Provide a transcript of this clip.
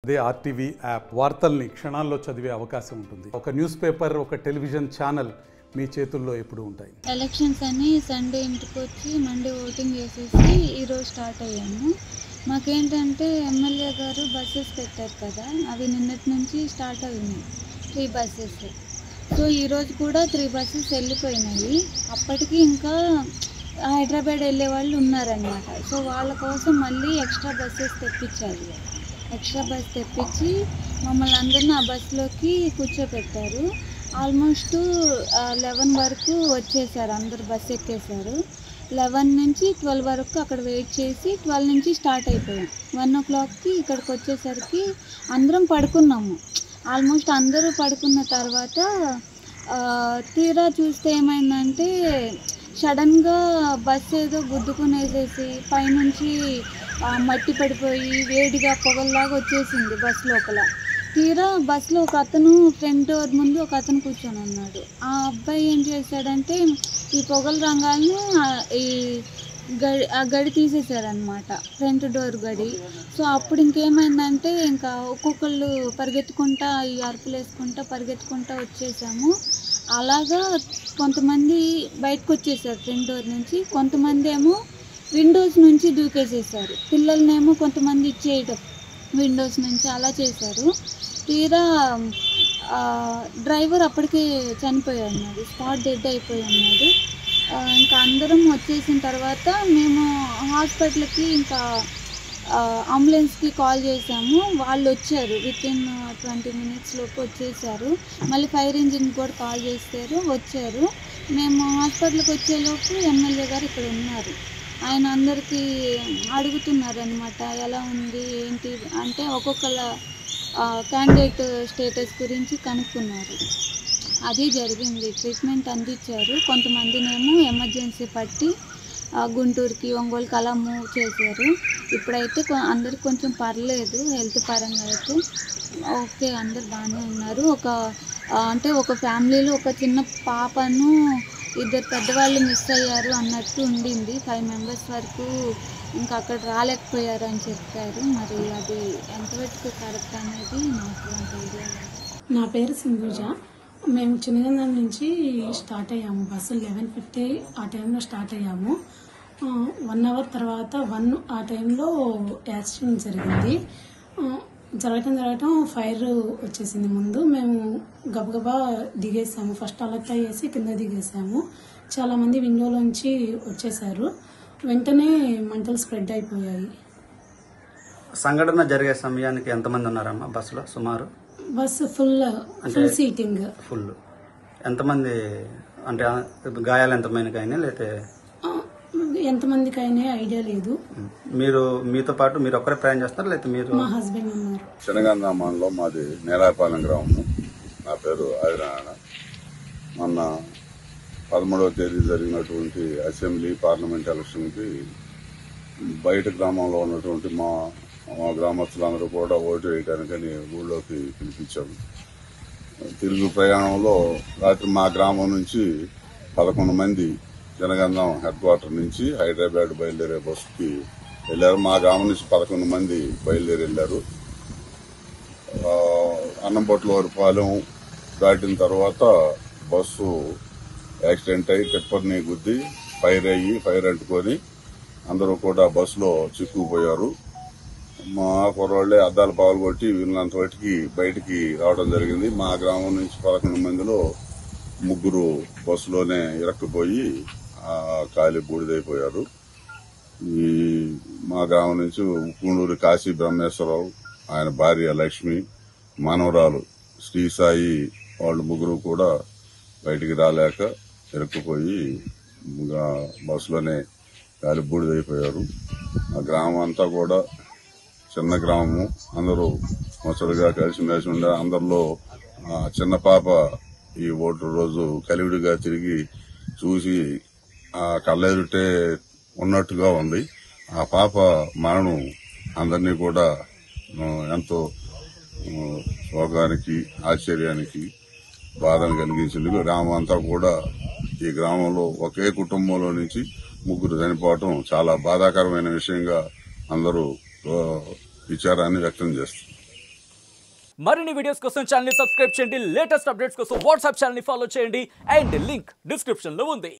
అదే RTV app వార్తల్ని క్షణాల్లో చదివే అవకాశం ఉంటుంది. ఒక న్యూస్ పేపర్, ఒక టెలివిజన్ ఛానల్ మీ చేతుల్లో ఎప్పుడు ఉంటాయి. ఎలక్షన్స్ అని సండే ఇంటికి వచ్చి మండే ఓటింగ్ వేసేసి ఈరోజు స్టార్ట్ అయ్యాము. మాకేంటంటే ఎమ్మెల్యే గారు బస్సెస్ పెట్టారు కదా, అవి నిన్నటి నుంచి స్టార్ట్ అయినాయి 3 బస్సెస్. సో ఈరోజు కూడా 3 బస్సెస్ వెళ్ళిపోయినాయి. అప్పటికి ఇంకా హైదరాబాద్ వెళ్ళే వాళ్ళు ఉన్నారనమాట. సో వాళ్ళ కోసం మళ్ళీ ఎక్స్ట్రా బస్సెస్ తెప్పించారు. ఎక్స్ట్రా బస్ తెప్పించి మమ్మల్ని అందరినీ ఆ బస్సులోకి కూర్చోపెట్టారు. ఆల్మోస్ట్ 11 వరకు వచ్చేసారు, అందరు బస్సు ఎక్కేశారు. 11 నుంచి 12 వరకు అక్కడ వెయిట్ చేసి 12 నుంచి స్టార్ట్ అయిపోయాం. 1 o'clockకి ఇక్కడికి వచ్చేసరికి అందరం పడుకున్నాము. ఆల్మోస్ట్ అందరూ పడుకున్న తర్వాత తీరా చూస్తే ఏమైందంటే సడన్గా బస్సు ఏదో గుద్దుకునేసేసి పైనుంచి మట్టి పడిపోయి వేడిగా పొగల్లాగా వచ్చేసింది బస్ లోపల. తీరా బస్సులో ఒక అతను ఫ్రంట్ డోర్ ముందు ఒక అతను కూర్చొని ఉన్నాడు. ఆ అబ్బాయి ఏం చేశాడంటే ఈ పొగల రంగాల్ని ఈ గడి తీసేశారనమాట, ఫ్రంట్ డోర్ గడి. సో అప్పుడు ఇంకేమైందంటే ఇంకా ఒక్కొక్కళ్ళు పరిగెత్తుకుంటా ఈ అరుపులు వేసుకుంటా పరిగెత్తుకుంటా వచ్చేసాము. అలాగా కొంతమంది బయటకు వచ్చేసారు ఫ్రంట్ డోర్ నుంచి, కొంతమంది ఏమో విండోస్ నుంచి దూకేసేసారు. పిల్లల్నేమో కొంతమంది ఇచ్చేయడం విండోస్ నుంచి అలా చేశారు. తీరా డ్రైవర్ అప్పటికే చనిపోయి ఉన్నాడు, స్పాట్ డెడ్ అయిపోయి ఉన్నాడు. ఇంకా అందరం వచ్చేసిన తర్వాత మేము హాస్పిటల్కి ఇంకా అంబులెన్స్కి కాల్ చేసాము. వాళ్ళు వచ్చారు, వితిన్ 20 minutes లోపు వచ్చేసారు. మళ్ళీ ఫైర్ ఇంజిన్ కూడా కాల్ చేస్తారు, వచ్చారు. మేము హాస్పిటల్కి వచ్చేలోపు ఎమ్మెల్యే గారు ఇక్కడ ఉన్నారు. ఆయన అందరికీ అడుగుతున్నారు అనమాట, ఎలా ఉంది ఏంటి అంటే ఒక్కొక్కళ్ళ క్యాండిడేట్ స్టేటస్ గురించి కనుక్కున్నారు. అది జరిగింది. ట్రీట్మెంట్ అందించారు. కొంతమందినేమో ఎమర్జెన్సీ పట్టి గుంటూరుకి, ఒంగోలుకి అలా మూవ్ చేశారు. ఇప్పుడైతే అందరికి కొంచెం పర్లేదు, హెల్త్ పరంగా అయితే ఓకే, అందరు బాగానే ఉన్నారు. ఒక ఫ్యామిలీలో ఒక చిన్న పాపను 2 పెద్దవాళ్ళు మిస్ అయ్యారు అన్నట్టు ఉండింది. 5 members వరకు ఇంకా అక్కడ రాలేకపోయారు అని చెప్పారు. మరి అది ఎంతవరకు కరెక్ట్ అనేది నాకు అంత ఐడియా లేదు. నా పేరు సింధూజ. మేము చిన్నగంధం నుంచి స్టార్ట్ అయ్యాము. బస్సు 11:50 ఆ టైంలో స్టార్ట్ అయ్యాము. 1 hour తర్వాత 1 ఆ టైంలో యాక్సిడెంట్ జరిగింది. జరగటం ఫైర్ వచ్చేసింది. ముందు మేము గబగబా దిగేసాము. ఫస్ట్ అలర్ట్ అయ్యేసి కింద దిగేసాము. చాలామంది విండోలోంచి వచ్చేసారు. వెంటనే మంటలు స్ప్రెడ్ అయిపోయాయి. సంఘటన జరిగే సమయానికి ఎంతమంది ఉన్నారమ్మా బస్సులో? సుమారు బస్సు ఫుల్ సీటింగ్. ఫుల్ ఎంతమంది అంటే గాయాలు ఎంతమందికి అయినా లేకపోతే ఎంతమందికి అయినా ఐడియా లేదు. మీతో పాటు మీరు ఒక్కరే ప్రయాణం చేస్తారా లేకపోతే మీరు? మా హస్బెండ్ ఉన్నారు. శనగంధామంలో మాది నేలాయపాలెం గ్రామము. నా పేరు ఆదినారాయణ. మొన్న 13వ తేదీ జరిగినటువంటి అసెంబ్లీ పార్లమెంట్ ఎలక్షన్కి బయట గ్రామంలో ఉన్నటువంటి మా గ్రామస్తులందరూ కూడా ఓటు వేయడానికని ఊళ్ళోకి పిలిపించాము. తిరుగు ప్రయాణంలో రాత్రి మా గ్రామం నుంచి 11 మంది జనగంధం హెడ్ క్వార్టర్ నుంచి హైదరాబాద్ బయలుదేరే బస్సుకి వెళ్లారు. మా గ్రామం నుంచి 11 మంది బయలుదేరి వెళ్లారు. అన్నంపొట్లవారిపాలెం దాటిన తర్వాత బస్సు యాక్సిడెంట్ అయ్యి టిప్పర్ని గుద్ది ఫైర్ అంటుకొని అందరూ కూడా బస్సులో చిక్కుకుపోయారు. మా కుర్రాళ్లే అద్దాలు పగలగొట్టి వీళ్ళంత వాటికి బయటికి రావడం జరిగింది. మా గ్రామం నుంచి 11 మందిలో 3 బస్సులోనే ఇరక్కుపోయి కాలి బూడిదైపోయారు. మా గ్రామం నుంచి ఉప్పునూరు కాశీ బ్రహ్మేశ్వరరావు, ఆయన భార్య లక్ష్మి, మనవరాలు శ్రీసాయి వాళ్ళు 3 కూడా బయటికి రాలేక ఇరుక్కుపోయి బస్సులోనే కాలి బూడిదైపోయారు. ఆ గ్రామం అంతా కూడా చిన్న గ్రామము, అందరూ ముసలిగా కలిసిమెలిసి ఉండే. అందరిలో చిన్న పాప ఈ ఓటు రోజు కలివిడిగా తిరిగి చూసి కళ్ళెదుటే ఉన్నట్టుగా ఉంది. ఆ పాప మరణం అందరినీ కూడా ఎంతో శోకానికి, ఆశ్చర్యానికి, బాధను కలిగించింది. గ్రామం అంతా కూడా ఈ గ్రామంలో ఒకే కుటుంబంలో నుంచి 3 చనిపోవటం చాలా బాధాకరమైన విషయంగా అందరూ విచారాన్ని వ్యక్తం చేస్తారు. మరిన్ని వీడియోస్ కోసం ఛానల్ ని సబ్స్క్రైబ్ చేయండి, లేటెస్ట్ అప్డేట్స్ కోసం వాట్సాప్ ఛానల్ ని ఫాలో చేయండి అండ్ లింక్ డిస్క్రిప్షన్ లో ఉంది.